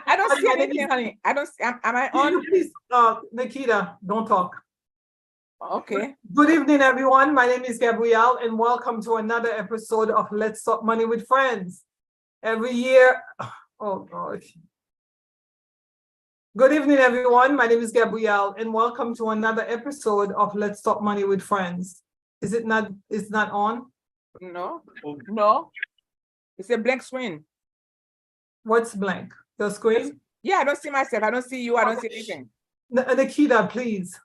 I don't see My name anything, is- honey. I don't see, am I Can you on? please, Nikita, don't talk. Okay. Good evening, everyone. My name is Gabrielle, and welcome to another episode of Let's Talk Money with Friends. Every year, oh gosh. Good evening, everyone. My name is Gabrielle, and welcome to another episode of Let's Talk Money with Friends. Is it not? It's not on. No, no. It's a blank screen. What's blank? The screen. Yeah, I don't see myself. I don't see you. I don't see anything. Nikita, please.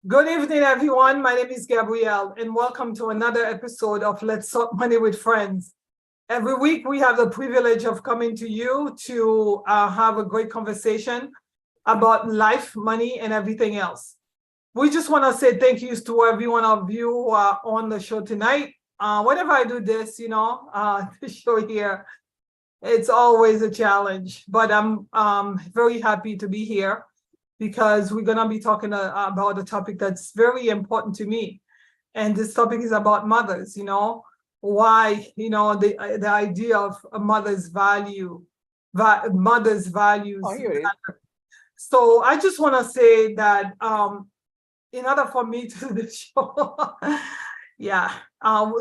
Good evening, everyone. My name is Gabrielle, and welcome to another episode of Let's Talk Money with Friends. Every week, we have the privilege of coming to you to have a great conversation about life, money, and everything else. We just want to say thank yous to every one of you who are on the show tonight. Whenever I do this, the show here, it's always a challenge, but I'm very happy to be here because we're going to be talking about a topic that's very important to me. And this topic is about mothers, why, the idea of a mother's values. Oh, here it is. So I just want to say that in order for me to do the show,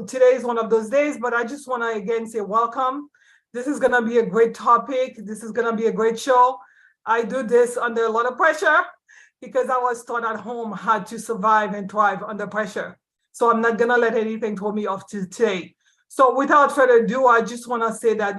today is one of those days, but I just want to again say welcome. This is going to be a great topic. This is going to be a great show. I do this under a lot of pressure because I was taught at home how to survive and thrive under pressure. So I'm not going to let anything throw me off today. So without further ado, I just want to say that,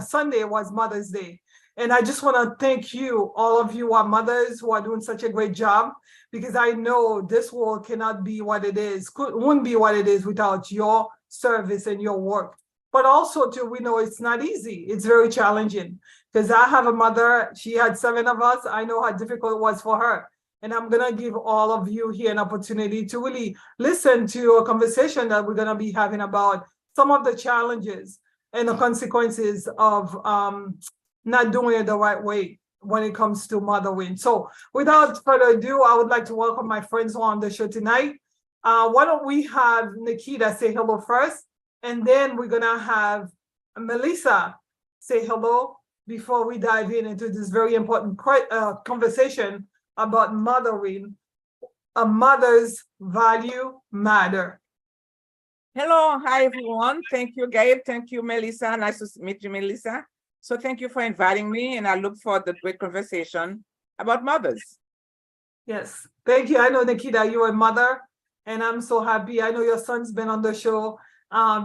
Sunday was Mother's Day. And I just want to thank you, all of you who are mothers who are doing such a great job, because I know this world cannot be what it is, wouldn't be what it is without your service and your work. But also, too, we know it's not easy. It's very challenging because I have a mother. She had 7 of us. I know how difficult it was for her. And I'm going to give all of you here an opportunity to really listen to a conversation that we're going to be having about some of the challenges and the consequences of not doing it the right way when it comes to mothering. So without further ado, I would like to welcome my friends who are on the show tonight. Why don't we have Nikita say hello first? And then we're going to have Melissa say hello before we dive into this very important conversation about mothering. A mother's value matter. Hello. Hi, everyone. Thank you, Gabe. Thank you, Melissa. Nice to meet you, Melissa. So thank you for inviting me, and I look forward to the great conversation about mothers. Yes. Thank you. I know, Nikita, you're a mother, and I'm so happy. I know your son's been on the show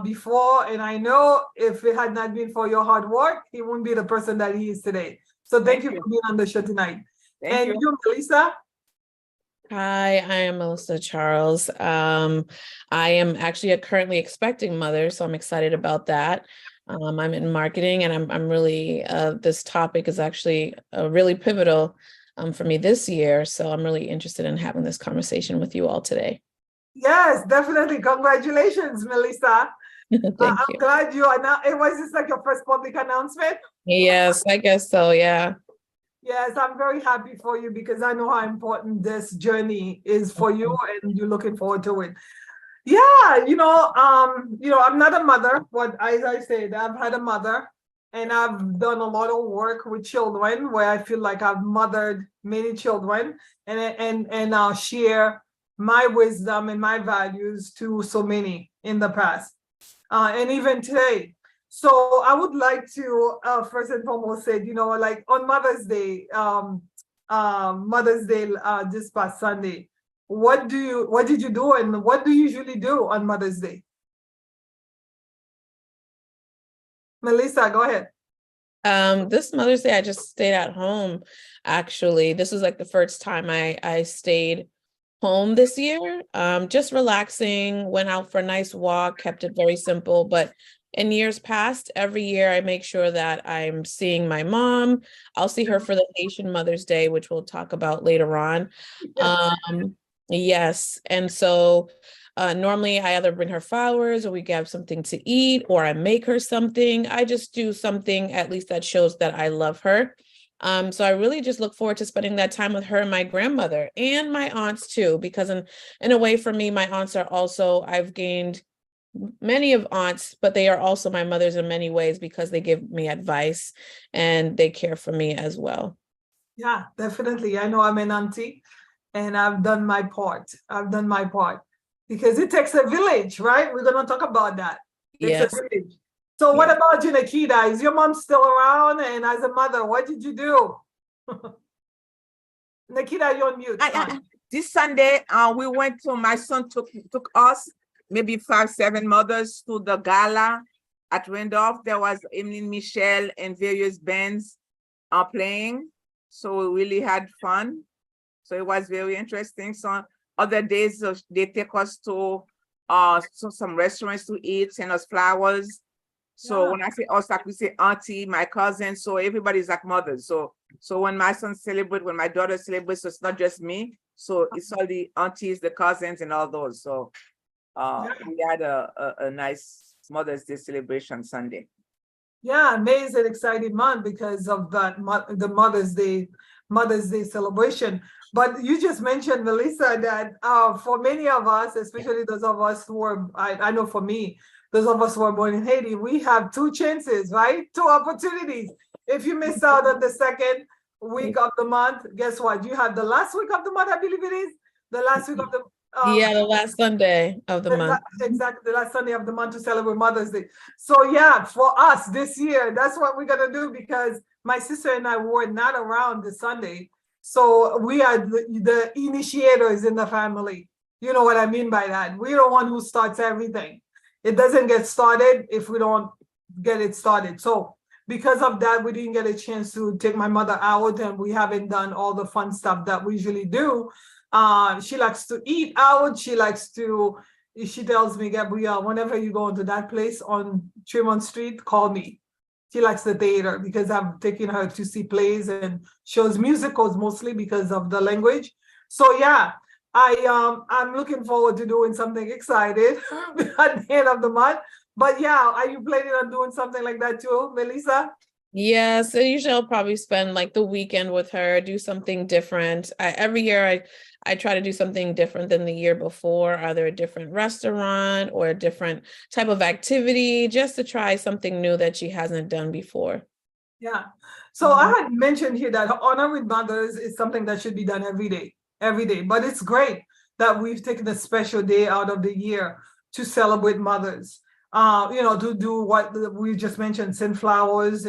before, and I know if it had not been for your hard work, he wouldn't be the person that he is today. So thank you for being on the show tonight. Thank you, Melissa. Hi, I am Melissa Charles. I am actually a currently expecting mother, so I'm excited about that. I'm in marketing, and I'm really this topic is actually really pivotal for me this year. So I'm really interested in having this conversation with you all today. Yes, definitely. Congratulations, Melissa. I'm glad you are now. Was this like your first public announcement? Yes, I guess so. Yeah. Yes, I'm very happy for you because I know how important this journey is for you, and you're looking forward to it. Yeah, I'm not a mother, but as I said, I've had a mother, and I've done a lot of work with children where I feel like I've mothered many children, and I'll share my wisdom and my values to so many in the past, and even today. So I would like to first and foremost say, like on Mother's Day, this past Sunday, what did you do, and what do you usually do on Mother's Day? Melissa, go ahead. This Mother's Day, I just stayed at home. Actually, this was like the first time I stayed home this year. Just relaxing, went out for a nice walk, kept it very simple. But in years past, every year I make sure that I'm seeing my mom. I'll see her for the Haitian Mother's Day, which we'll talk about later on. Yes. And so normally I either bring her flowers, or we have something to eat, or I make her something. I just do something at least that shows that I love her. So I really just look forward to spending that time with her and my grandmother and my aunts too, because in a way for me, my aunts are also, I've gained many of aunts, but they are also my mothers in many ways because they give me advice and they care for me as well. Yeah, definitely. I know I'm an auntie and I've done my part. I've done my part because it takes a village, right? We're going to talk about that. It takes Yes. a village. So what Yes. about you, Nikita? Is your mom still around? And as a mother, what did you do? Nikita, you're on mute. This Sunday, we went to, my son took us, maybe 5-7 mothers, to the gala at Randolph. There was Emily Michelle and various bands playing. So we really had fun. So it was very interesting. So other days they take us to some restaurants to eat, send us flowers. So Yeah. when I say us, like we say auntie, my cousin, so everybody's like mothers. So when my son celebrate, when my daughter celebrates, so it's not just me. So it's all the aunties, the cousins, and all those. So we had a nice Mother's Day celebration Sunday. Yeah, May is an exciting month because of that the Mother's Day celebration. But you just mentioned, Melissa, that for many of us, especially those of us who are, I know for me, those of us who are born in Haiti, we have 2 chances, right? 2 opportunities. If you miss out on the second week of the month, guess what? You have the last week of the month, I believe it is, the last week of the Yeah, the last Sunday of the month. exactly, the last Sunday of the month to celebrate Mother's Day. So yeah, for us this year, that's what we're gonna do because my sister and I were not around this Sunday. So we are the initiators in the family. You know what I mean by that? We're the one who starts everything. It doesn't get started if we don't get it started. So because of that, we didn't get a chance to take my mother out and we haven't done all the fun stuff that we usually do. She likes to eat out. She tells me, Gabrielle, whenever you go into that place on Tremont Street, call me. She likes the theater because I'm taking her to see plays and shows, musicals mostly because of the language. So yeah, I'm looking forward to doing something excited at the end of the month. But yeah, are you planning on doing something like that too, Melissa? Yeah, so usually I'll probably spend like the weekend with her, do something different. Every year I try to do something different than the year before, either a different restaurant or a different type of activity, just to try something new that she hasn't done before. Yeah. So I had mentioned here that honor with mothers is something that should be done every day. But it's great that we've taken a special day out of the year to celebrate mothers. To do what we just mentioned, send flowers.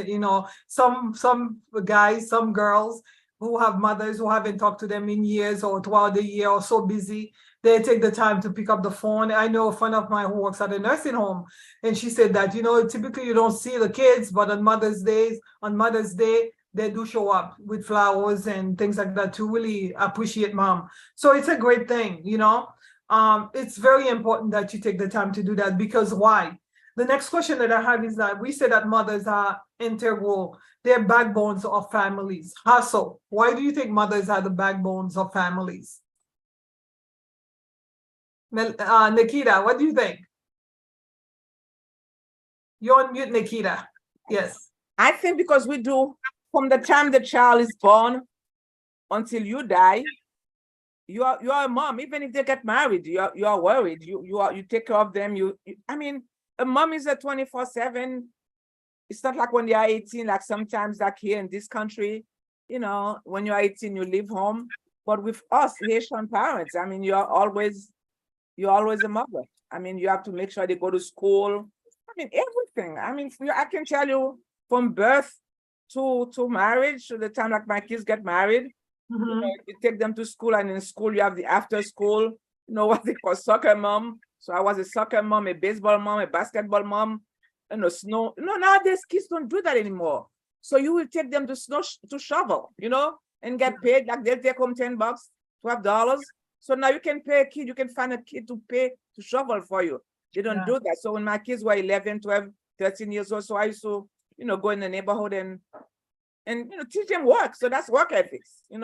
Some guys, some girls who have mothers who haven't talked to them in years or throughout the year or so busy, they take the time to pick up the phone. I know a friend of mine who works at a nursing home, and she said that, typically you don't see the kids, but on Mother's Day, they do show up with flowers and things like that to really appreciate mom. So it's a great thing, it's very important that you take the time to do that because why? The next question that I have is that we say that mothers are integral, they're backbones of families. How so? Why do you think mothers are the backbones of families? Nikita, what do you think? You're on mute, Nikita. Yes. I think because we do, from the time the child is born until you die, you are a mom. Even if they get married, you are worried. You take care of them. I mean, a mom is a 24/7. It's not like when they are 18, like sometimes like here in this country, when you're 18, you leave home. But with us Haitian parents, I mean, you're always a mother. I mean, you have to make sure they go to school. I mean, everything. I mean, I can tell you from birth to marriage, to the time like my kids get married, you take them to school, and in school you have the after school, what they call soccer mom. So I was a soccer mom, a baseball mom, a basketball mom, snow. Nowadays kids don't do that anymore. So you will take them to snow to shovel, and get paid. Like they'll take home $10, $12. So now you can pay a kid, you can find a kid to pay to shovel for you. They don't do that. So when my kids were 11, 12, 13 years old, so I used to, go in the neighborhood and teach them work. So that's work ethics, You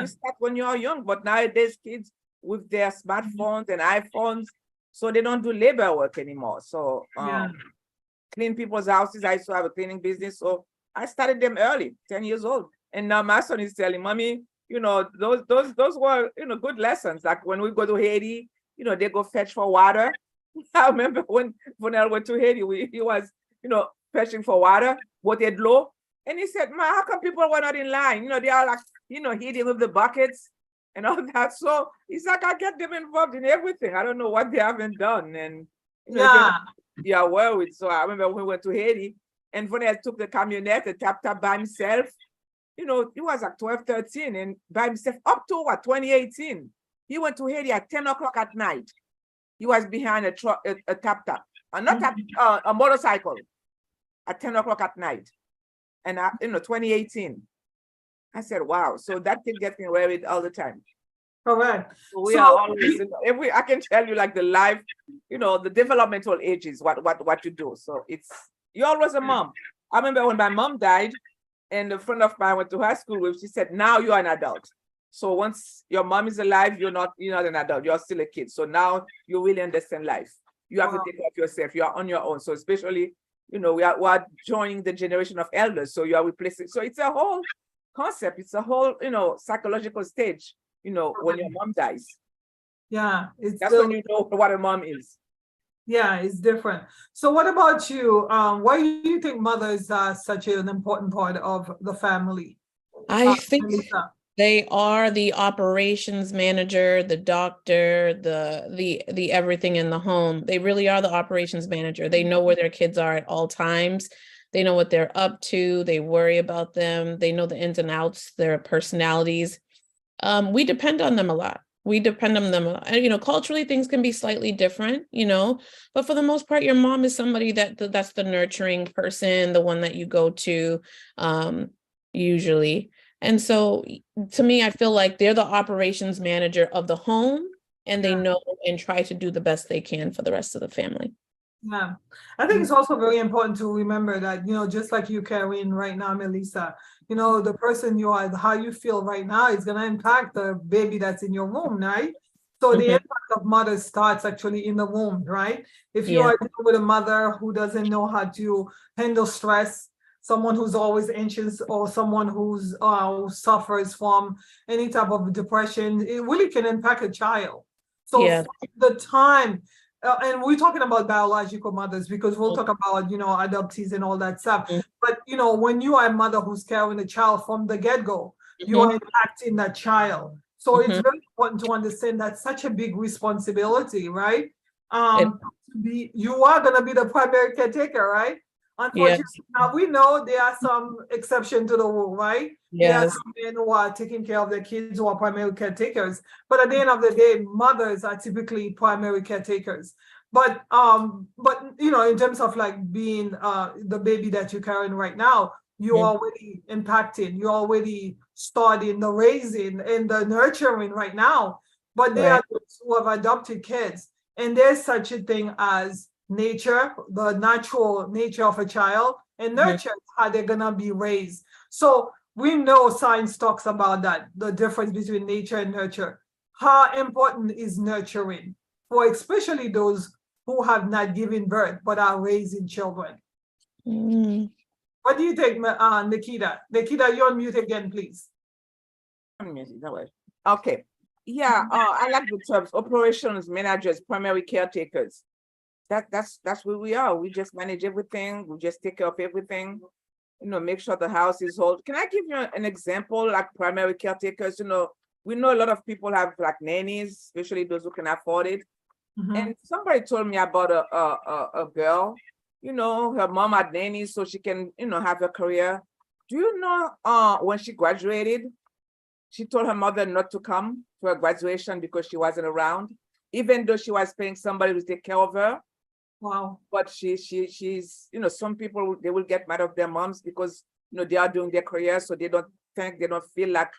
start when you are young, but nowadays kids with their smartphones and iPhones, so they don't do labor work anymore. So clean people's houses. I used to have a cleaning business, so I started them early, 10 years old. And now my son is telling mommy, those were, good lessons. Like when we go to Haiti, they go fetch for water. I remember when Vonel went to Haiti, he was, fetching for water, water low. And he said, "Ma, how come people were not in line? They are like, hitting with the buckets and all that." So it's like I get them involved in everything. I don't know what they haven't done. And they are worried. So I remember when we went to Haiti and Vonel took the camionette, the tap by himself. He was like 12, 13 and by himself up to 2018. He went to Haiti at 10 o'clock at night. He was behind a truck, a tap, a motorcycle at 10 o'clock at night. And 2018. I said, wow. So that kid gets me worried all the time. Correct. So we are always, I can tell you like the life, the developmental ages, what you do. So you're always a mom. I remember when my mom died and a friend of mine went to high school with, she said, now you're an adult. So once your mom is alive, you're not an adult, you're still a kid. So now you really understand life. You have to take care of yourself. You are on your own. So especially, we are joining the generation of elders. So you are replacing. So it's a whole concept. It's a whole, psychological stage, when your mom dies. Yeah. That's when you know what a mom is. Yeah, it's different. So what about you? Why do you think mothers are such an important part of the family? I think Melissa. they are the operations manager, the doctor, the everything in the home. They really are the operations manager. They know where their kids are at all times. They know what they're up to. They worry about them. They know the ins and outs, their personalities. We depend on them a lot. And, culturally things can be slightly different, but for the most part, your mom is somebody that's the nurturing person, the one that you go to, usually. And so to me, I feel like they're the operations manager of the home and they know and try to do the best they can for the rest of the family. Yeah, I think it's also very important to remember that, just like you carrying right now, Melissa, the person you are, how you feel right now is going to impact the baby that's in your womb, right? So the impact of mother starts actually in the womb, right? If you are dealing with a mother who doesn't know how to handle stress, someone who's always anxious, or someone who suffers from any type of depression, it really can impact a child. So the time, and we're talking about biological mothers because we'll talk about, adoptees and all that stuff. But, when you are a mother who's carrying a child from the get-go, you are impacting that child. So it's very important to understand that's such a big responsibility, right? You are going to be the primary caretaker, right? Unfortunately, now we know there are some exceptions to the rule, right? There are some men who are taking care of their kids who are primary caretakers. But at the end of the day, mothers are typically primary caretakers. But in terms of like being the baby that you're carrying right now, you're already impacting, you're already starting the raising and the nurturing right now. But there are those who have adopted kids, and there's such a thing as nature, the natural nature of a child, and nurture how they're gonna be raised. So we know science talks about that, the difference between nature and nurture. How important is nurturing for especially those who have not given birth but are raising children? What do you think, Nikita? Nikita, you're on mute again, please. Okay. Yeah, I like the terms operations managers, primary caretakers. That's where we are. We just manage everything. We just take care of everything. Make sure the house is whole. Can I give you an example, like primary caretakers? We know a lot of people have like nannies, especially those who can afford it. And somebody told me about a girl, her mom had nannies so she can, have a career. Do you know when she graduated, she told her mother not to come to her graduation because she wasn't around, even though she was paying somebody to take care of her. Wow. But she's, some people, they will get mad at their moms because, they are doing their career. So they don't feel like,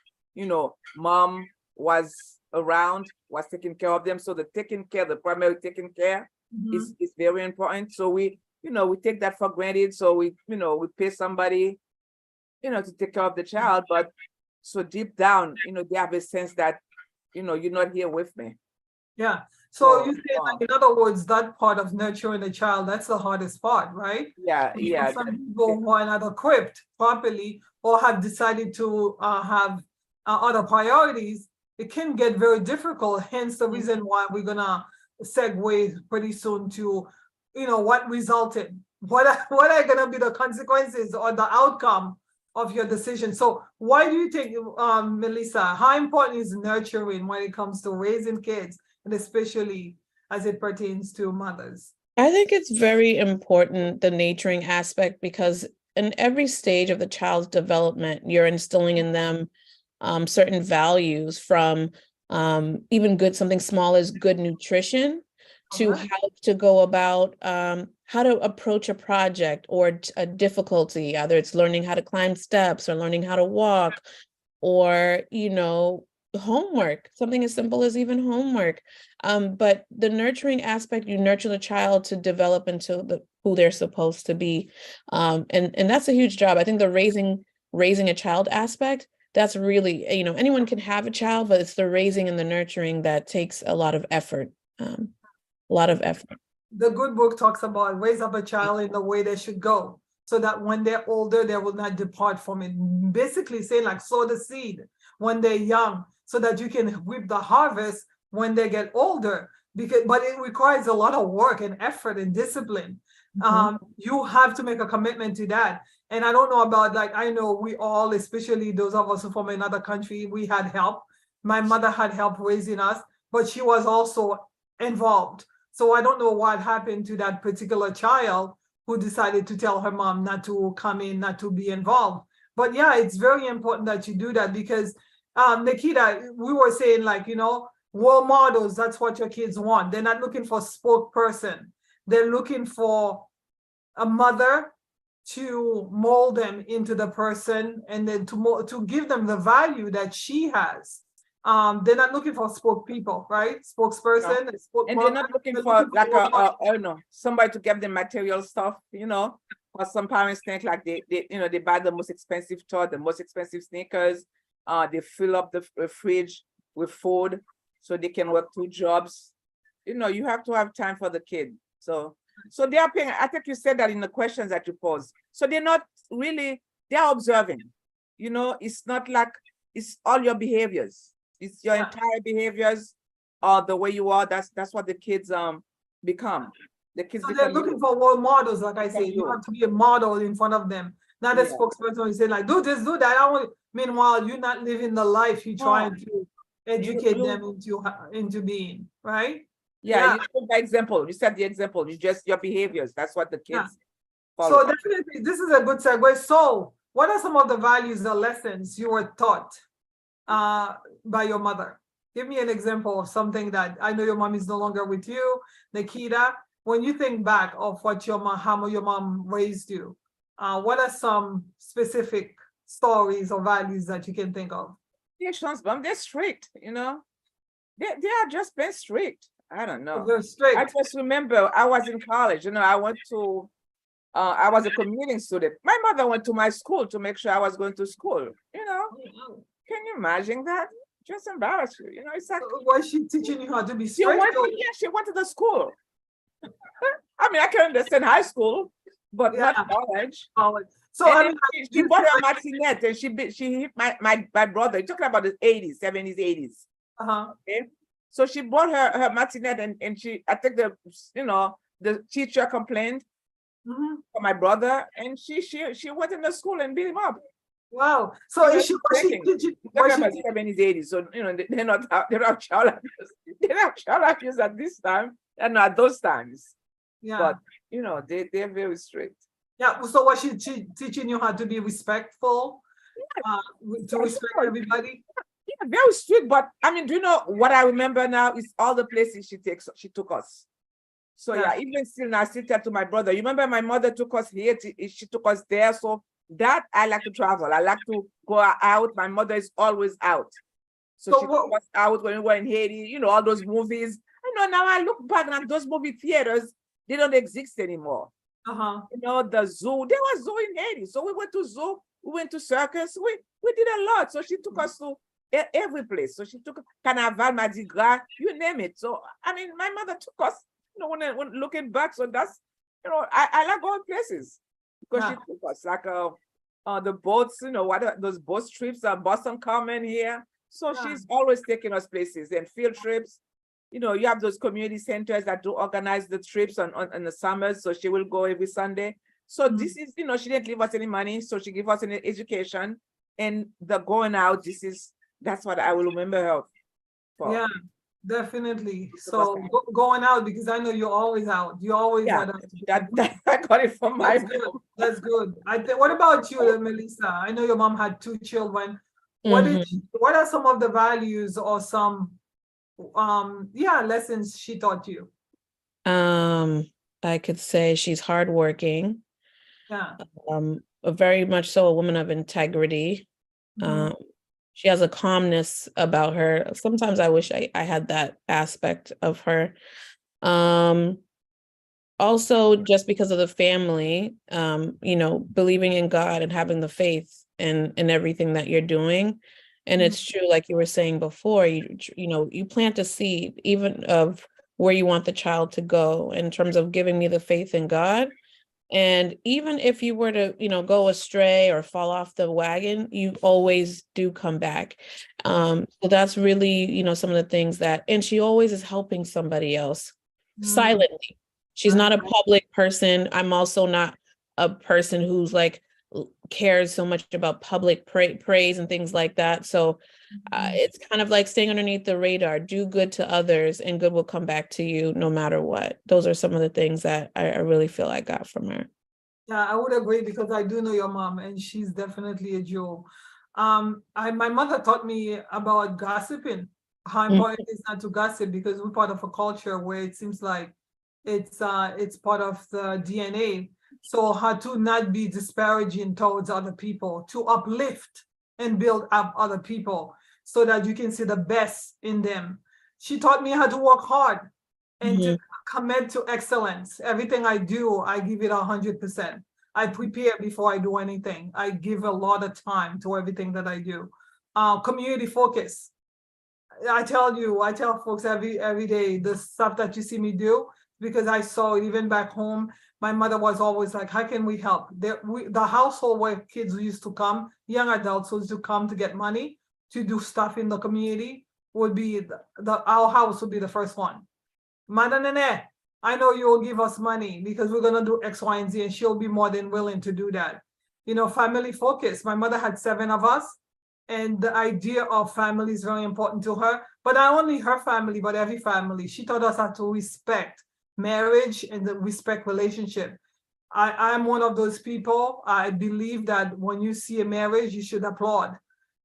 mom was around, was taking care of them. So the primary taking care is very important. So we take that for granted. So we pay somebody, to take care of the child. But so deep down, they have a sense that, you're not here with me. Yeah. So So, you say, like, in other words, that part of nurturing a child, that's the hardest part, right? yeah, For some people who are not equipped properly or have decided to have other priorities, it can get very difficult. Hence the reason why we're gonna segue pretty soon to, what resulted. What are gonna be the consequences or the outcome of your decision? So why do you think, Melissa, how important is nurturing when it comes to raising kids, and especially as it pertains to mothers? I think it's very important, the nurturing aspect, because in every stage of the child's development, you're instilling in them certain values, from even something small as good nutrition, to Uh-huh. how to go about how to approach a project or a difficulty, either it's learning how to climb steps or learning how to walk, or homework, something as simple as even homework. But the nurturing aspect, you nurture the child to develop into who they're supposed to be. And that's a huge job. I think the raising a child aspect, that's really, anyone can have a child, but it's the raising and the nurturing that takes a lot of effort. A lot of effort. The good book talks about raise up a child in the way they should go, so that when they're older, they will not depart from it. Basically saying, like, sow the seed when they're young, so that you can reap the harvest when they get older. But it requires a lot of work and effort and discipline. You have to make a commitment to that. And I don't know about, like, I know we all, especially those of us who from another country, we had help. My mother had help raising us, but she was also involved. So I don't know what happened to that particular child who decided to tell her mom not to come in, not to be involved. But yeah, it's very important that you do that, because Nikita, we were saying, like, role models, that's what your kids want. They're not looking for a spokesperson. They're looking for a mother to mold them into the person, and then to give them the value that she has. They're not looking for spokespeople, right? Spokesperson, and they're not looking for like I don't know, somebody to give them material stuff, Or some parents think like they buy the most expensive toy, the most expensive sneakers, they fill up the fridge with food so they can work 2 jobs. You have to have time for the kid. So they are paying. I think you said that in the questions that you posed. So they're not really, they're observing. It's not like it's all your behaviors. It's your entire behaviors, or the way you are. That's what the kids become. The kids So they're become looking you. for role models, like I Become say. You you. have to be a model in front of them, not a Yeah. spokesperson who say, like, do this, do that. Meanwhile, you're not living the life you're trying to educate them into being, right? Yeah, you took the example. You said the example. It's just your behaviors. That's what the kids follow. So definitely, this is a good segue. So what are some of the values or lessons you were taught by your mother? Give me an example of something that, I know your mom is no longer with you, Nikita. When you think back of what how your mom raised you, what are some specific stories or values that you can think of? They're strict, They are just been strict. I don't know. They're strict. I just remember I was in college, I went to I was a commuting student. My mother went to my school to make sure I was going to school. Can you imagine that? Just embarrass you. It's like, was she teaching you how to be she strict? she went to the school. I mean, I can understand high school, but not college. So and she bought her matinette, and she hit my brother. You're talking about the 80s, 70s, 80s. Okay. So she bought her matinette, and I think the teacher complained for my brother, and she went in the school and beat him up. Wow. So is she teaching? Talking about 70s, 80s. So they're not child abuse. They're not child abuse at this time and at those times. Yeah. But they're very strict. Yeah. So was she teaching you how to be respectful? To respect everybody? Yeah, very strict. But I mean, do you know what I remember now is all the places she took us. So yeah, even still now, I still tell to my brother, you remember my mother took us here, she took us there. So that I like to travel. I like to go out. My mother is always out. So she took us out when we were in Haiti, all those movies. Now I look back and those movie theaters, they don't exist anymore. The zoo, there was zoo in Haiti. So we went to zoo, we went to circus, we did a lot. So she took us to every place. So she took Carnaval, Mardi Gras, you name it. So, I mean, my mother took us, when looking back. So that's, I like going places because she took us, like the boats, those boat trips, Boston Common here. So she's always taking us places and field trips. You have those community centers that do organize the trips on the summers. So she will go every Sunday. So this is, she didn't leave us any money. So she gave us an education, and the going out, that's what I will remember her for. Yeah, definitely. So going out, because I know you're always out. You always Yeah, that I got it from my That's good. That's good. What about you, Melissa? I know your mom had 2 children. What are some of the values or some lessons she taught you? I could say she's hardworking. Yeah. Very much so a woman of integrity. She has a calmness about her. Sometimes I wish I had that aspect of her. Also, just because of the family, believing in God and having the faith in everything that you're doing. And it's true, like you were saying before, you plant a seed even of where you want the child to go in terms of giving me the faith in God. And even if you were to, go astray or fall off the wagon, you always do come back. So that's really, some of the things and she always is helping somebody else silently. She's not a public person. I'm also not a person who's cares so much about public praise and things like that. So it's kind of like staying underneath the radar. Do good to others and good will come back to you no matter what. Those are some of the things that I really feel I got from her. Yeah, I would agree because I do know your mom and she's definitely a jewel. My mother taught me about gossiping, how important it is not to gossip because we're part of a culture where it seems like it's part of the DNA. So how to not be disparaging towards other people, to uplift and build up other people so that you can see the best in them. She taught me how to work hard and to commit to excellence. Everything I do, I give it 100%. I prepare before I do anything. I give a lot of time to everything that I do. Community focus. I tell folks every day the stuff that you see me do, because I saw it even back home. My mother was always like, how can we help? The household where kids used to come, young adults used to come to get money to do stuff in the community would be our house would be the first one. Madam Nene, I know you will give us money because we're going to do X, Y, and Z, and she'll be more than willing to do that. Family focus. My mother had 7 of us, and the idea of family is very important to her, but not only her family, but every family. She taught us how to respect marriage and the respect relationship. I'm one of those people. I believe that when you see a marriage, you should applaud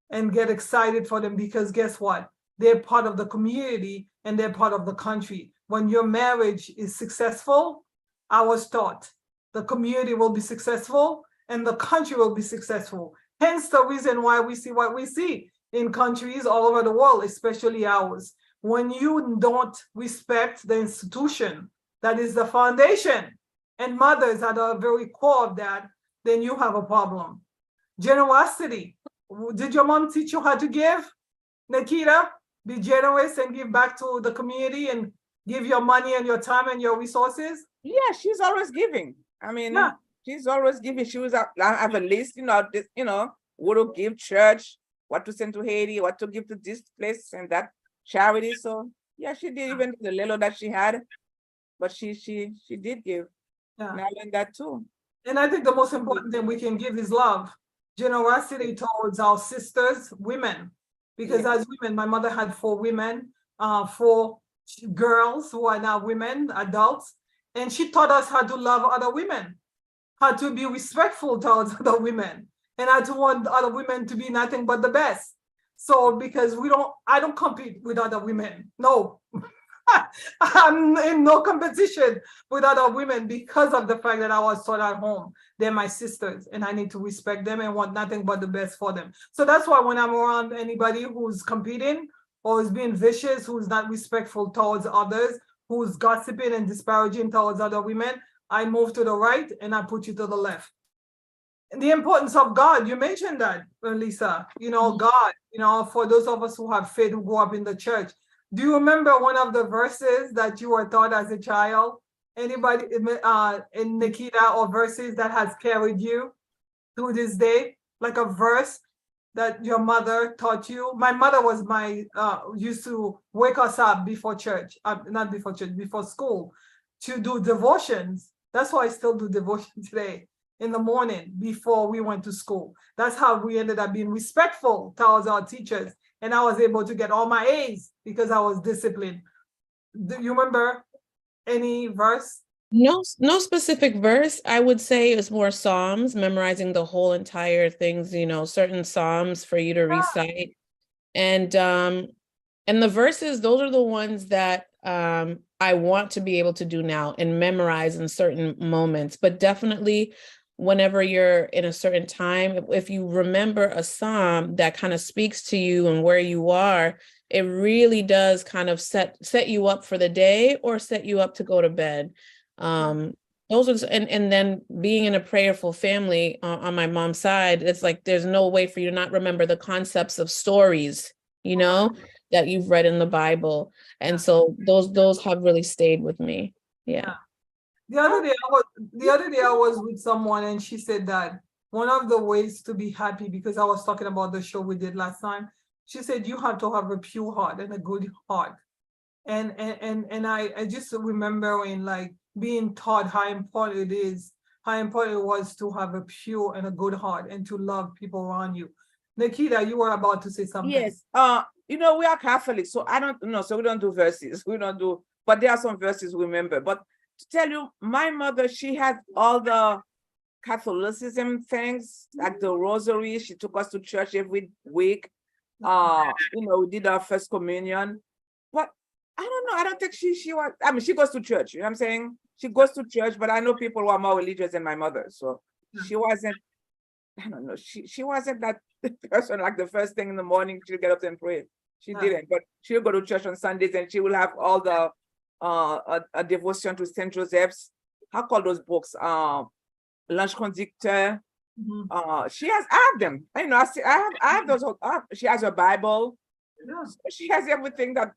and get excited for them because guess what? They're part of the community and they're part of the country. When your marriage is successful, I was taught the community will be successful and the country will be successful. Hence the reason why we see what we see in countries all over the world, especially ours. When you don't respect the institution, that is the foundation, and mothers at the very core of that, then you have a problem. Generosity. Did your mom teach you how to give? Nikita, be generous and give back to the community and give your money and your time and your resources? Yeah, she's always giving. I mean, she's always giving. She was I have a list, what to give church, what to send to Haiti, what to give to this place and that charity. So yeah, she did even the little that she had, but she did give. Yeah. And I learned that too. And I think the most important thing we can give is love, generosity towards our sisters, women. Because as women, my mother had 4 women, 4 girls who are now women, adults, and she taught us how to love other women, how to be respectful towards other women, and how to want other women to be nothing but the best. So because I don't compete with other women. No, I'm in no competition with other women because of the fact that I was taught at home. They're my sisters and I need to respect them and want nothing but the best for them. So that's why when I'm around anybody who's competing or is being vicious, who's not respectful towards others, who's gossiping and disparaging towards other women, I move to the right and I put you to the left. the importance of God. You mentioned that, Lisa. God, for those of us who have faith, who grew up in the church. Do you remember one of the verses that you were taught as a child? Anybody in Nikita, or verses that has carried you through this day? Like a verse that your mother taught you? My mother was used to wake us up before church, not before church, before school, to do devotions. That's why I still do devotion today in the morning before we went to school. That's how we ended up being respectful towards our teachers. And I was able to get all my A's because I was disciplined. Do you remember any verse? No specific verse. I would say it's more Psalms, memorizing the whole entire things, certain Psalms for you to recite. And the verses, those are the ones that I want to be able to do now and memorize in certain moments. But definitely whenever you're in a certain time, if you remember a psalm that kind of speaks to you and where you are, it really does kind of set you up for the day or set you up to go to bed. Those are, and then being in a prayerful family on my mom's side, it's like there's no way for you to not remember the concepts of stories, that you've read in the Bible. And so those have really stayed with me. Yeah. The other day I was with someone, and she said that one of the ways to be happy, because I was talking about the show we did last time, she said you have to have a pure heart and a good heart. And I just remember when, like, being taught how important it was to have a pure and a good heart and to love people around you. Nikita, you were about to say something. Yes. We are Catholic, so I don't know. So we don't do verses. We don't do, but there are some verses we remember. But to tell you, my mother, she had all the Catholicism things, like the rosary. She took us to church every week. We did our first communion. But I don't know. I don't think she was. I mean, she goes to church. You know what I'm saying? She goes to church, but I know people who are more religious than my mother. So she wasn't. I don't know. She wasn't that person. Like the first thing in the morning, she'll get up and pray. She didn't. But she'll go to church on Sundays, and she will have all the a devotion to Saint Joseph's. How call those books? L'Ange Conducteur. She has. I have them. I have those. She has a Bible. Yeah. So she has everything that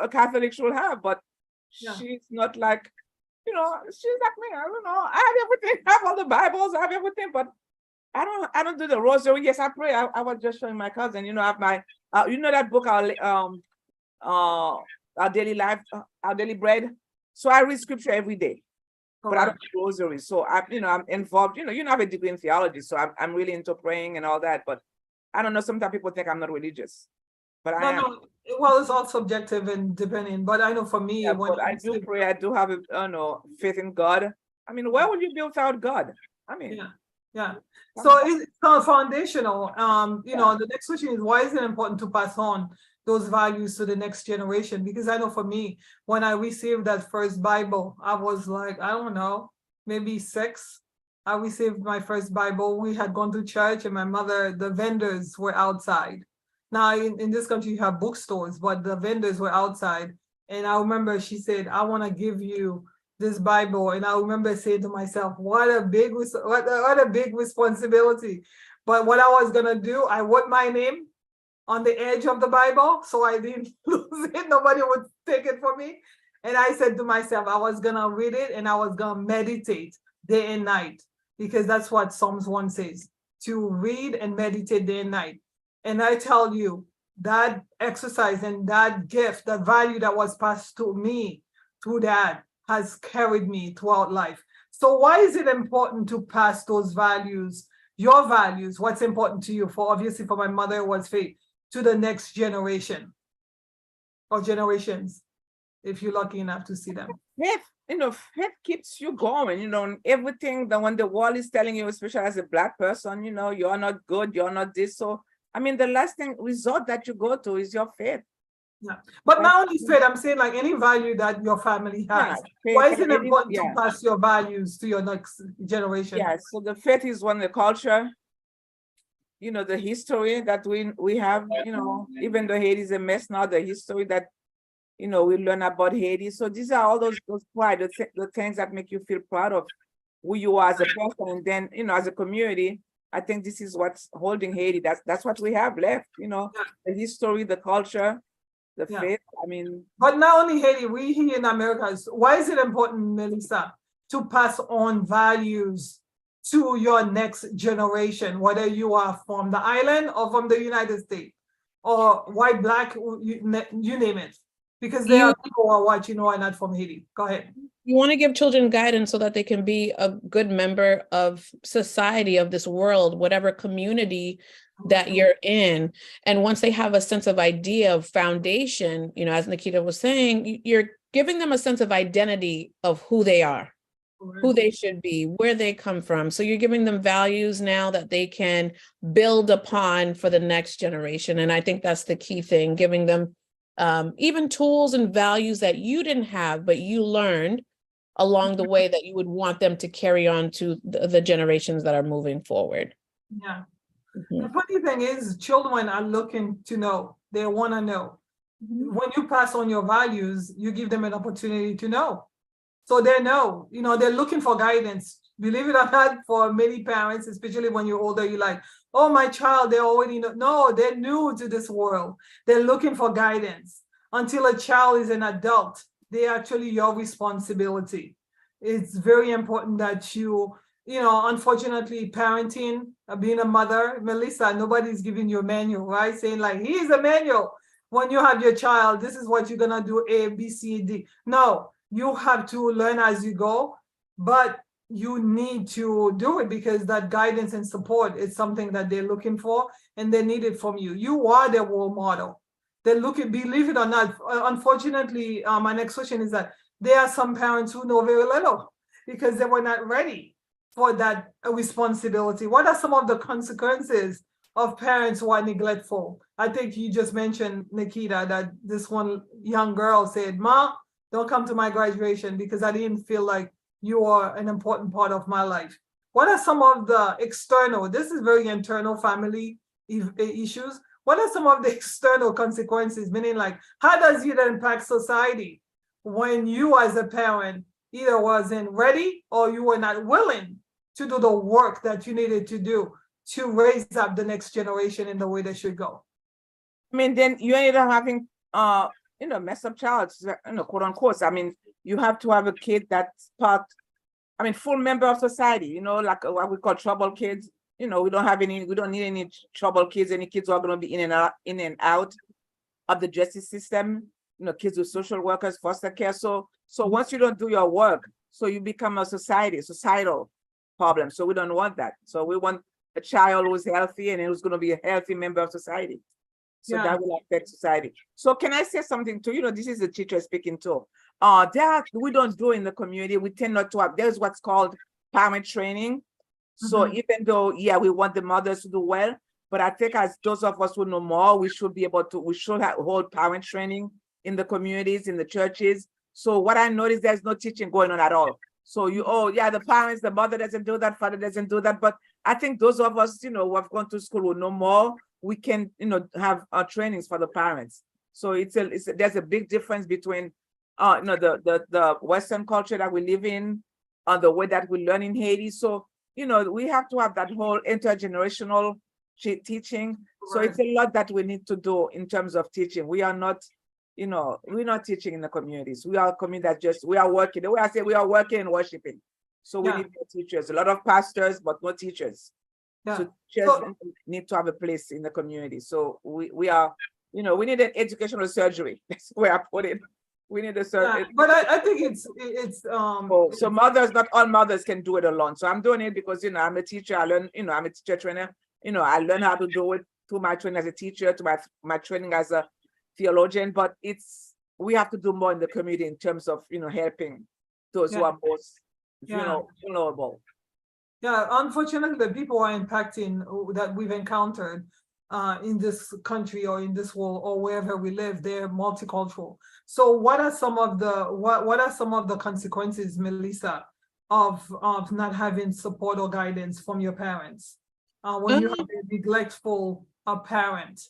a Catholic should have, but she's not like, she's like me. I don't know. I have everything. I have all the Bibles. I have everything, but I don't do the rosary. Yes, I pray. I was just showing my cousin. I have my that book, our daily life, our daily bread. So I read scripture every day, but I don't do rosary. So I'm involved. I have a degree in theology, so I'm really into praying and all that. But I don't know. Sometimes people think I'm not religious. But I am. No, well, it's all subjective and depending. But I know for me, when I do pray, I do have faith in God. I mean, where would you be without God? I mean, yeah. So it's foundational. The next question is, why is it important to pass on those values to the next generation? Because I know for me, when I received that first Bible, I was like, I don't know, maybe 6. I received my first Bible. We had gone to church, and my mother, the vendors were outside. Now, in this country, you have bookstores, but the vendors were outside. And I remember she said, I want to give you this Bible. And I remember saying to myself, what a big responsibility. But what I was going to do, I wrote my name on the edge of the Bible, so I didn't lose it. Nobody would take it from me. And I said to myself, I was going to read it and I was going to meditate day and night, because that's what Psalms 1 says, to read and meditate day and night. And I tell you, that exercise and that gift, that value that was passed to me through that has carried me throughout life. So why is it important to pass those values, your values, what's important to you? Obviously for my mother, it was faith, to the next generation or generations, if you're lucky enough to see them. Faith keeps you going, everything that when the world is telling you, especially as a Black person, you're not good, you're not this. So I mean, the last resort that you go to is your faith. Yeah, but not only faith, I'm saying like any value that your family has. Why is it important to pass your values to your next generation? Yeah, so the faith is one, the culture, the history that we have, even though Haiti is a mess now, the history that, we learn about Haiti. So these are all those pride, the things that make you feel proud of who you are as a person, and then, as a community, I think this is what's holding Haiti. That's what we have left, the history, the culture, the faith. I mean, but not only Haiti, we here in America, why is it important, Melissa, to pass on values to your next generation, whether you are from the island or from the United States, or white, black, you name it? Because there are people who are watching who are not from Haiti. Go ahead. You want to give children guidance so that they can be a good member of society, of this world, whatever community that you're in. And once they have a sense of idea of foundation, as Nikita was saying, you're giving them a sense of identity of who they are, who they should be, where they come from. So you're giving them values now that they can build upon for the next generation. And I think that's the key thing, giving them even tools and values that you didn't have, but you learned along the way that you would want them to carry on to the generations that are moving forward. Yeah. The funny thing is, children are looking to know. They want to know. When you pass on your values, you give them an opportunity to know. So they know, they're looking for guidance. Believe it or not, for many parents, especially when you're older, you're like, oh, my child, they already know. No, they're new to this world. They're looking for guidance. Until a child is an adult, they're actually your responsibility. It's very important that unfortunately, parenting, being a mother, Melissa, nobody's giving you a manual, right? Saying like, here's a manual. When you have your child, this is what you're going to do, A, B, C, D. No, you have to learn as you go, but you need to do it because that guidance and support is something that they're looking for and they need it from you. You are their role model. They're looking, believe it or not, unfortunately, my next question is that there are some parents who know very little because they were not ready for that responsibility. What are some of the consequences of parents who are neglectful? I think you just mentioned, Nikita, that this one young girl said, "Ma, don't come to my graduation because I didn't feel like you are an important part of my life." What are some of the external, this is very internal family issues. What are some of the external consequences? Meaning like, how does it impact society when you as a parent either wasn't ready or you were not willing to do the work that you needed to do to raise up the next generation in the way they should go? I mean, then you end up having, messed up child, quote unquote. I mean, you have to have a kid that's full member of society, like what we call trouble kids. We don't need any trouble kids. Any kids who are going to be in and out of the justice system, kids with social workers, foster care. So once you don't do your work, so you become a societal problem. So we don't want that. So we want a child who's healthy and who's going to be a healthy member of society. So that will affect society. So can I say something to this is the teacher speaking too. We don't do in the community. We tend not to have, there's what's called parent training. So even though, we want the mothers to do well, but I think as those of us who know more, we should hold parent training in the communities, in the churches. So what I noticed, there's no teaching going on at all. So the parents, the mother doesn't do that, father doesn't do that. But I think those of us, who have gone to school who know more, we can, have trainings for the parents. So there's a big difference between, the Western culture that we live in, the way that we learn in Haiti. So, we have to have that whole intergenerational teaching. So it's a lot that we need to do in terms of teaching. We are not, we're not teaching in the communities. We are a community that we are working. The way I say, we are working and worshiping. So we need more teachers, a lot of pastors, but no teachers. So teachers need to have a place in the community. So we are, we need an educational surgery. That's where I put it. We need a surgery. But I think it's so mothers, not all mothers can do it alone. So I'm doing it because I'm a teacher. I learn, I'm a teacher trainer. I learn how to do it through my training as a teacher, to my training as a theologian. But we have to do more in the community in terms of helping those who are most vulnerable. Yeah, unfortunately, the people are impacting that we've encountered in this country or in this world or wherever we live, they're multicultural. So what are some of the consequences, Melissa, of not having support or guidance from your parents when you have a neglectful parent?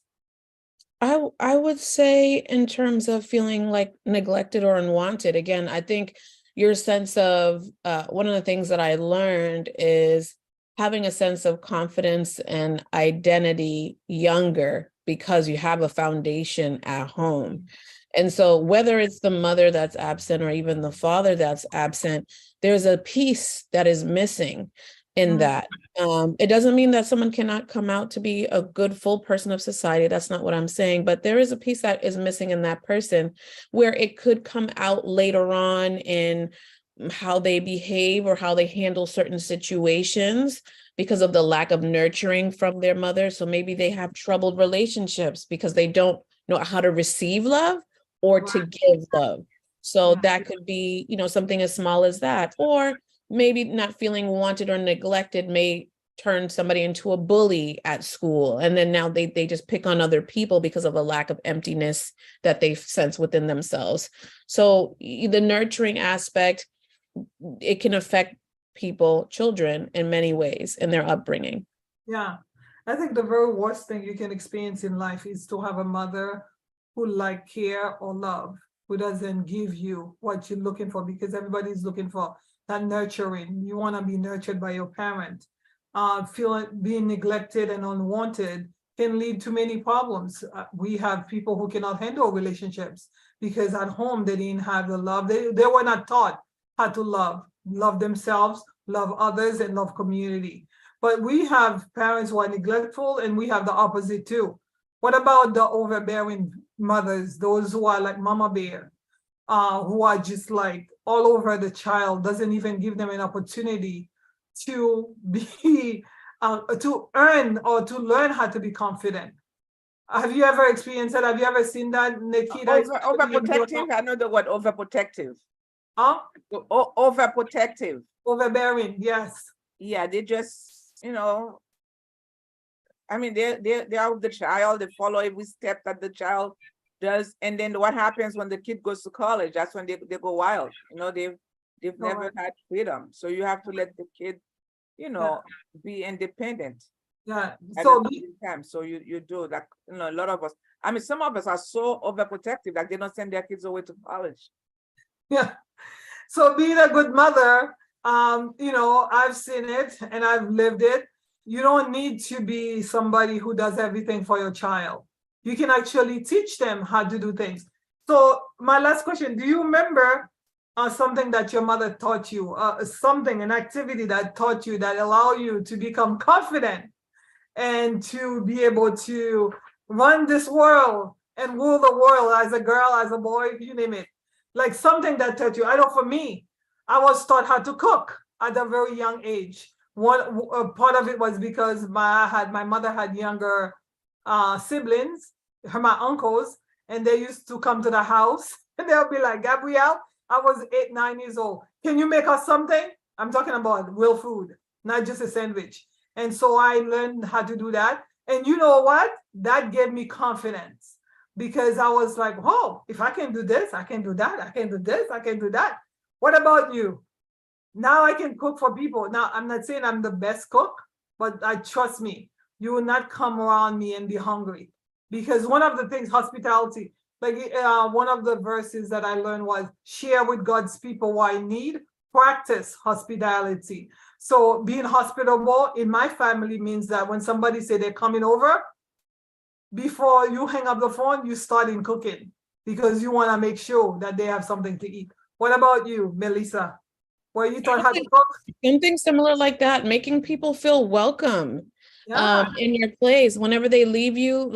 I would say in terms of feeling like neglected or unwanted, again, I think your sense of, one of the things that I learned is having a sense of confidence and identity younger because you have a foundation at home. And so whether it's the mother that's absent or even the father that's absent, there's a piece that is missing in that. It doesn't mean that someone cannot come out to be a good, full person of society. That's not what I'm saying. But there is a piece that is missing in that person where it could come out later on in how they behave or how they handle certain situations because of the lack of nurturing from their mother. So maybe they have troubled relationships because they don't know how to receive love or to give love. So that could be, something as small as that, or maybe not feeling wanted or neglected may turn somebody into a bully at school. And then now they just pick on other people because of a lack of emptiness that they sense within themselves. So the nurturing aspect, it can affect people, children, in many ways in their upbringing. Yeah. I think the very worst thing you can experience in life is to have a mother who care or love, who doesn't give you what you're looking for, because everybody's looking for that nurturing. You want to be nurtured by your parent. Being neglected and unwanted can lead to many problems. We have people who cannot handle relationships because at home they didn't have the love. They were not taught how to love themselves, love others, and love community. But we have parents who are neglectful, and we have the opposite too. What about the overbearing mothers, those who are like Mama Bear, who are just like all over the child, doesn't even give them an opportunity to be, to earn or to learn how to be confident? Have you ever experienced that? Have you ever seen that, Nikita? Overprotective? I know the word overprotective. Huh? Overprotective. Overbearing, yes. Yeah, they just, I mean, they are with the child, they follow every step that the child does. And then what happens when the kid goes to college? That's when they go wild. They've never had freedom. So you have to let the kid, be independent. Yeah. So you do like, a lot of us, I mean, some of us are so overprotective, like they don't send their kids away to college. Yeah. So being a good mother, I've seen it and I've lived it. You don't need to be somebody who does everything for your child. You can actually teach them how to do things. So my last question, do you remember something that your mother taught you, an activity that taught you, that allowed you to become confident and to be able to run this world and rule the world as a girl, as a boy, you name it? Like something that taught you. I know for me, I was taught how to cook at a very young age. One part of it was because my mother had younger siblings, my uncles, and they used to come to the house and they'll be like, Gabrielle, I was 8, 9 years old. Can you make us something? I'm talking about real food, not just a sandwich. And so I learned how to do that. And you know what? That gave me confidence, because I was like, oh, if I can do this, I can do that. I can do this, I can do that. What about you? Now I can cook for people. Now, I'm not saying I'm the best cook, but trust me, you will not come around me and be hungry. Because one of the things, hospitality, like one of the verses that I learned was, share with God's people what I need, practice hospitality. So being hospitable in my family means that when somebody say they're coming over, before you hang up the phone, you start in cooking, because you want to make sure that they have something to eat. What about you, Melissa? Were you taught how to cook? Something similar like that, making people feel welcome in your place. Whenever they leave you,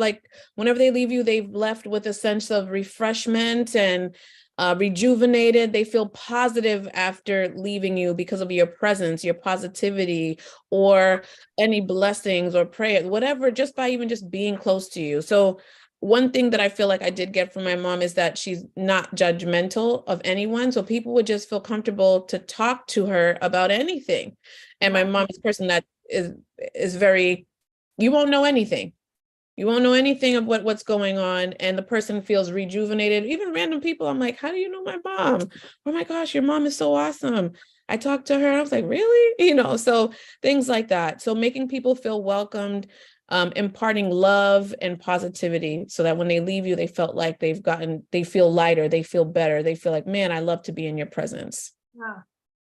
they've left with a sense of refreshment and rejuvenated. They feel positive after leaving you because of your presence, your positivity, or any blessings or prayers, whatever, just by even just being close to you. So one thing that I feel like I did get from my mom is that she's not judgmental of anyone. So people would just feel comfortable to talk to her about anything. And my mom is a person that is very, you won't know anything. You won't know anything of what's going on. And the person feels rejuvenated. Even random people, I'm like, how do you know my mom? Oh my gosh, your mom is so awesome. I talked to her and I was like, really? So things like that. So making people feel welcomed, imparting love and positivity so that when they leave you, they felt like they feel lighter, they feel better. They feel like, man, I love to be in your presence. Yeah.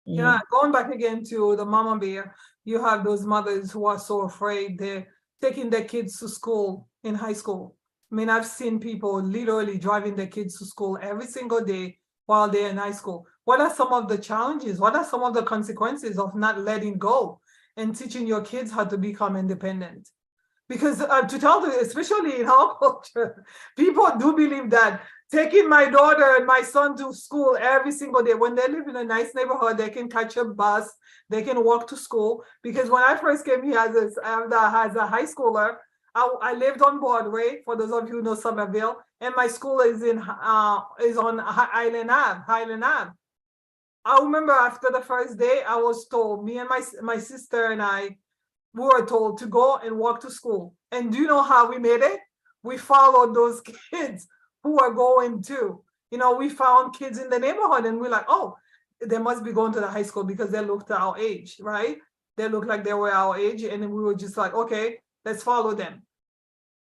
Mhm. Yeah, going back again to the mama bear, you have those mothers who are so afraid they're taking their kids to school in high school. I mean, I've seen people literally driving their kids to school every single day while they're in high school. What are some of the challenges? What are some of the consequences of not letting go and teaching your kids how to become independent? Because to tell the, especially in our culture, people do believe that taking my daughter and my son to school every single day, when they live in a nice neighborhood, they can catch a bus, they can walk to school. Because when I first came here as a high schooler, I lived on Broadway, for those of you who know Somerville, and my school is on Highland Ave. I remember after the first day, I was told, me and my sister and I, we were told to go and walk to school. And do you know how we made it? We followed those kids who are going to. You know, we found kids in the neighborhood and we're like, oh, they must be going to the high school because they looked our age, right? They looked like they were our age. And then we were just like, okay, let's follow them.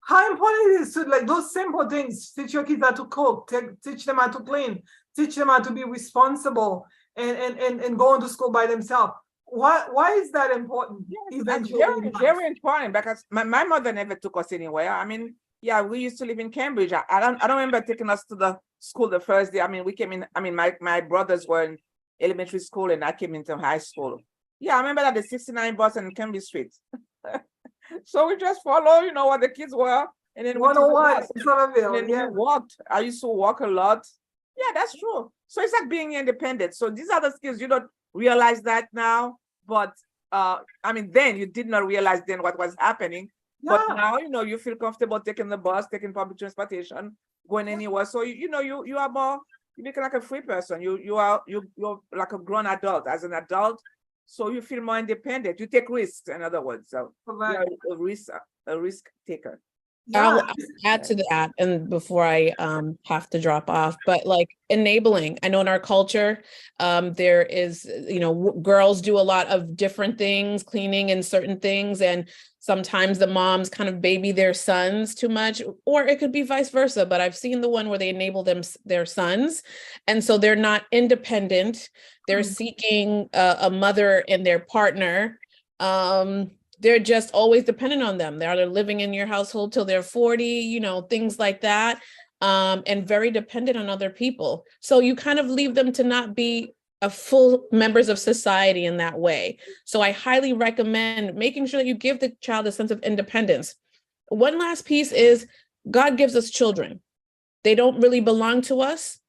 How important it is to, like, those simple things, teach your kids how to cook, teach them how to clean, teach them how to be responsible and go into school by themselves. Why is that important? Yes, that's Eventually in very, life? very important because my mother never took us anywhere. I mean, yeah, we used to live in Cambridge. I don't remember taking us to the school the first day. I mean, we came in, I mean, my brothers were in elementary school and I came into high school. Yeah, I remember that the 69 bus in Cambridge Street. So we just follow, what the kids were, and then we took the 101 bus. in And Somerville, then we yeah. walked. I used to walk a lot. Yeah, that's true. So it's like being independent. So these are the skills you don't realize that now, but I mean, then you did not realize then what was happening. But Yeah, now you feel comfortable taking the bus, taking public transportation, going anywhere. So you are more, you become like a free person. You're like a grown adult. As an adult, so you feel more independent. You take risks, in other words. So you're correct. a risk taker. Yeah, I'll add to that, and before I have to drop off, but like enabling. I know in our culture, there is, girls do a lot of different things, cleaning and certain things, and sometimes the moms kind of baby their sons too much, or it could be vice versa. But I've seen the one where they enable their sons, and so they're not independent. They're Mhm. seeking a mother in their partner. They're just always dependent on them. They're either living in your household till they're 40, things like that, and very dependent on other people. So you kind of leave them to not be a full members of society in that way. So I highly recommend making sure that you give the child a sense of independence. One last piece is God gives us children. They don't really belong to us.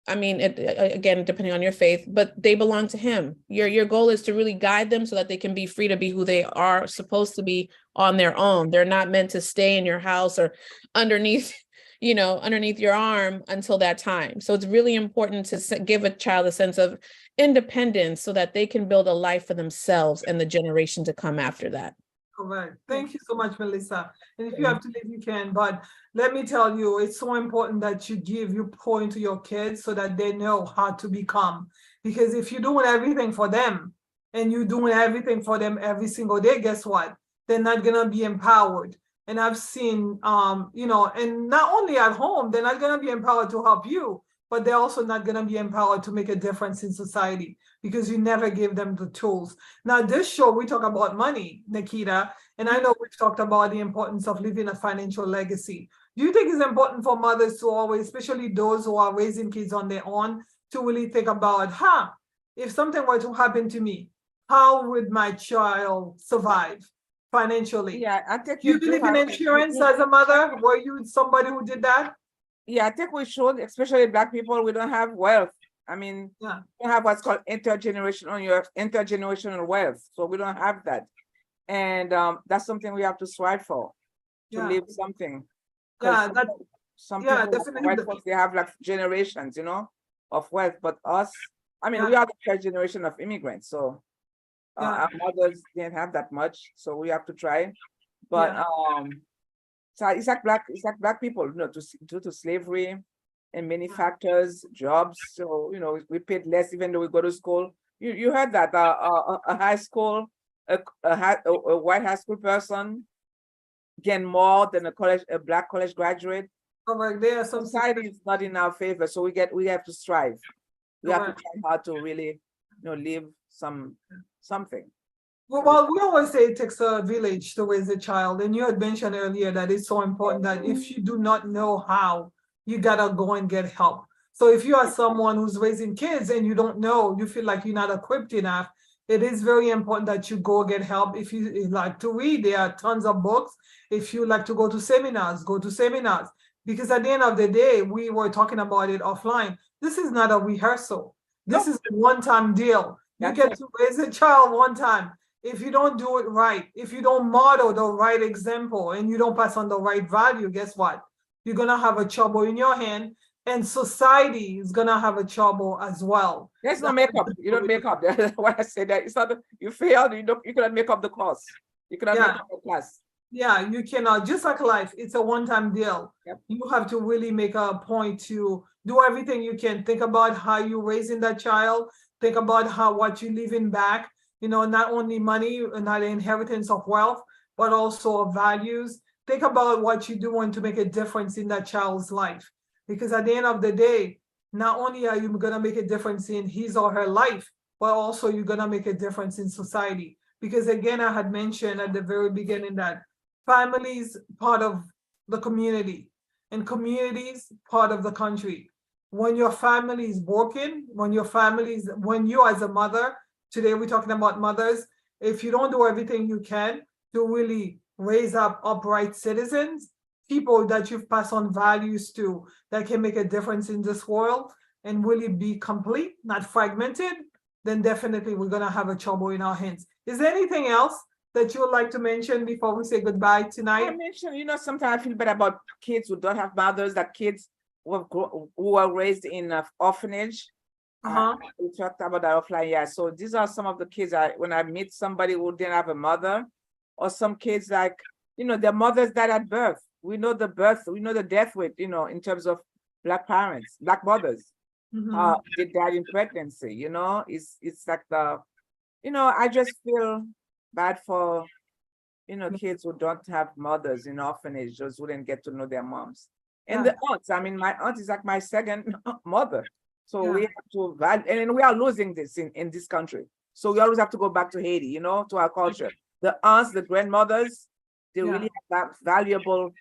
I mean, again, depending on your faith, but they belong to him. Your goal is to really guide them so that they can be free to be who they are supposed to be on their own. They're not meant to stay in your house or underneath your arm until that time. So it's really important to give a child a sense of independence so that they can build a life for themselves and the generation to come after that. Correct. Thank you so much, Melissa. And if you have to leave, you can. But let me tell you, it's so important that you pour into your kids so that they know how to become. Because if you're doing everything for them and you're doing everything for them every single day, guess what? They're not gonna be empowered. And I've seen, and not only at home, they're not gonna be empowered to help you, but they're also not gonna be empowered to make a difference in society because you never give them the tools. Now, this show, we talk about money, Nikita, and I know we've talked about the importance of leaving a financial legacy. Do you think it's important for mothers to always, especially those who are raising kids on their own, to really think about, if something were to happen to me, how would my child survive financially? Yeah, I think Do you believe in insurance as a mother? Were you somebody who did that? Yeah, I think we should, especially Black people. We don't have wealth. I mean, Yeah. we have what's called intergenerational wealth. So we don't have that. And that's something we have to strive for, to Yeah. leave something. Yeah, Because some people, definitely. white folks, they have like generations, of wealth. But us, I mean, Yeah. we are the first generation of immigrants. So Yeah. our mothers didn't have that much. So we have to try. But so it's like black people, due to slavery and many factors, jobs. So we paid less even though we go to school. You heard that a high school, a white high school person gain more than a black college graduate. Correct. There are some Society is not in our favor, so we have to strive. We have to try hard to really leave something. Well, we always say it takes a village to raise a child, and you had mentioned earlier that it's so important that if you do not know how, you gotta go and get help. So if you are someone who's raising kids and you don't know, you feel like you're not equipped enough, it is very important that you go get help. If you like to read, there are tons of books. If you like to go to seminars, go to seminars. Because at the end of the day, we were talking about it offline. This is not a rehearsal. This is a one-time deal. You get to raise a child one time. If you don't do it right, if you don't model the right example and you don't pass on the right value, guess what? You're gonna have a trouble in your hand, and society is gonna have a trouble as well. There's no makeup. You don't make up. That's why I say that. It's not you failed. You cannot make up the cost. You cannot make up the class. Yeah, you cannot. Just like life, it's a one-time deal. Yep. You have to really make a point to do everything you can. Think about how you're raising that child. Think about what you're leaving back. Not only money, not an inheritance of wealth, but also of values. Think about what you're doing to make a difference in that child's life. Because at the end of the day, not only are you going to make a difference in his or her life, but also you're going to make a difference in society. Because again, I had mentioned at the very beginning that families part of the community and communities part of the country. When your family is broken, when you as a mother, today we're talking about mothers, if you don't do everything you can to really raise up upright citizens, people that you've passed on values to that can make a difference in this world and really be complete, not fragmented, then definitely we're going to have a trouble in our hands. Is there anything else that you would like to mention before we say goodbye tonight? I mentioned, sometimes I feel bad about kids who don't have mothers, that kids who are raised in an orphanage. We talked about that offline. Yeah. So these are some of the kids when I meet somebody who didn't have a mother, or some kids like, their mothers died at birth. We know the death rate, in terms of Black parents, Black mothers. They died in pregnancy, it's like I just feel bad for, kids who don't have mothers in orphanage, just wouldn't get to know their moms. And the aunts, my aunt is like my second mother. So we have to value, and we are losing this in this country. So we always have to go back to Haiti, to our culture. The aunts, the grandmothers, they really have valuable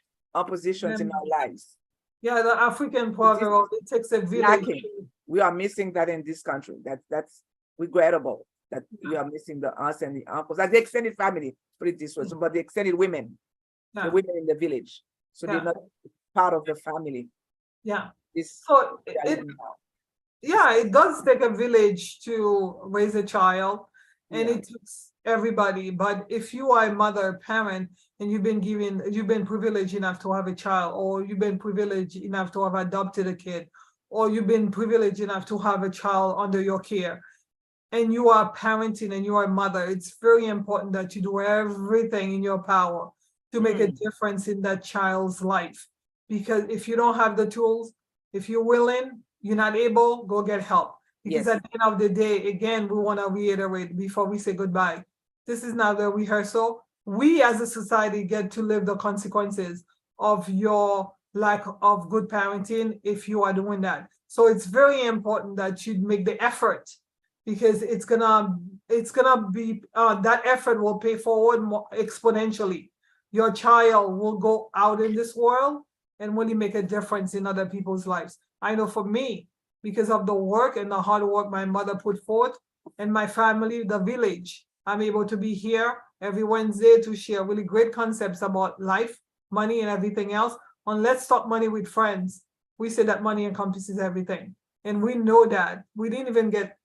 positions in our lives. Yeah, the African proverb, it takes a village. We are missing that in this country. That's regrettable that we are missing the aunts and the uncles, as the extended family, put it this way, but the extended women, the women in the village. So they're not part of the family. Yeah. So it does take a village to raise a child, and it takes everybody. But if you are a mother, parent, and you've been privileged enough to have a child, or you've been privileged enough to have adopted a kid, or you've been privileged enough to have a child under your care, and you are parenting and you are a mother, it's very important that you do everything in your power to make a difference in that child's life. Because if you don't have the tools, if you're willing, you're not able, go get help. Because at the end of the day, again, we want to reiterate before we say goodbye, this is not a rehearsal. We as a society get to live the consequences of your lack of good parenting if you are doing that. So it's very important that you make the effort, because it's gonna be that effort will pay forward more exponentially. Your child will go out in this world and really make a difference in other people's lives. I know for me, because of the work and the hard work my mother put forth, and my family, the village, I'm able to be here every Wednesday to share really great concepts about life, money, and everything else. On Let's Talk Money with Friends, we say that money encompasses everything. And we know that. We didn't even get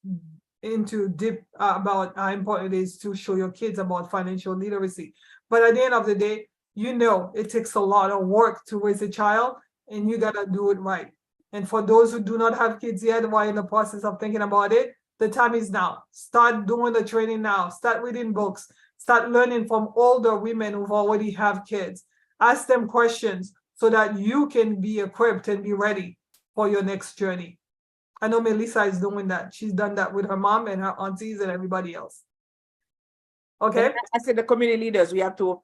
into deep about how important it is to show your kids about financial literacy. But at the end of the day, it takes a lot of work to raise a child, and you gotta do it right. And for those who do not have kids yet, while in the process of thinking about it, the time is now. Start doing the training now. Start reading books. Start learning from older women who already have kids. Ask them questions so that you can be equipped and be ready for your next journey. I know Melissa is doing that. She's done that with her mom and her aunties and everybody else. Okay. I said the community leaders, we have to,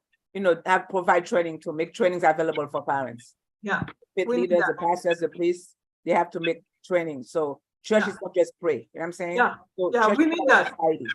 provide training to make trainings available for parents. Yeah. The leaders, the pastors, the police, they have to make training. So Church Yeah. is not just pray. You know what I'm saying? Yeah. So Yeah, church we is need part of that. society.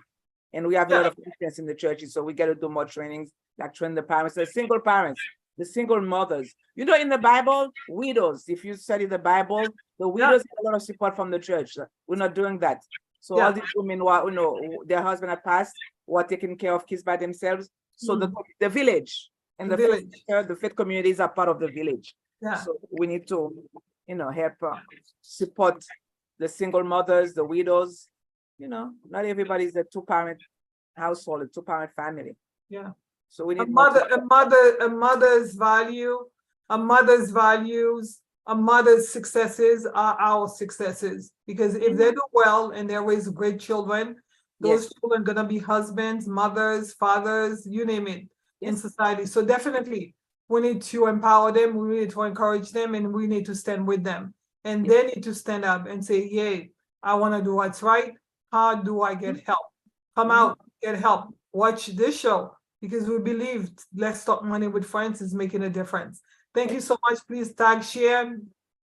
And we have a Yeah. lot of Christians in the churches, so we got to do more trainings, like train the parents, the single parents, the single mothers. You know, in the Bible, widows, if you study the Bible, the widows have a lot of support from the church. We're not doing that. So Yeah. all these women who are, you know, their husband had passed, who are taking care of kids by themselves. So the village and The the faith village. center, the faith communities are part of the village. Yeah. So we need to, you know, help support the single mothers, the widows. You know, not everybody's a two-parent household, a two-parent family. Yeah. So we A need more mother, support. a mother's value, a mother's values, a mother's successes are our successes. Because if they do well and they raise great children, those Yes. children are gonna be husbands, mothers, fathers, you name it, in Yes. society. So definitely, we need to empower them, we need to encourage them, and we need to stand with them. And they need to stand up and say, "Yay, I want to do what's right. How do I get help? Come out, get help. Watch this show." Because we believe Let's Talk Money with Friends is making a difference. Thank you so much. Please tag, share,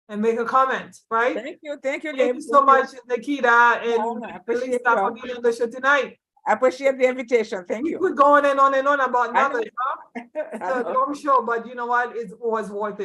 and make a comment, right? Thank you. Thank you, Thank Gabe. you so much, Nikita, and I appreciate Lisa for you. being on the show tonight. I appreciate the invitation. Thank We you. could go on and on and on about I know. mothers, huh? I It's a know. long show, but you know what? It was worth it.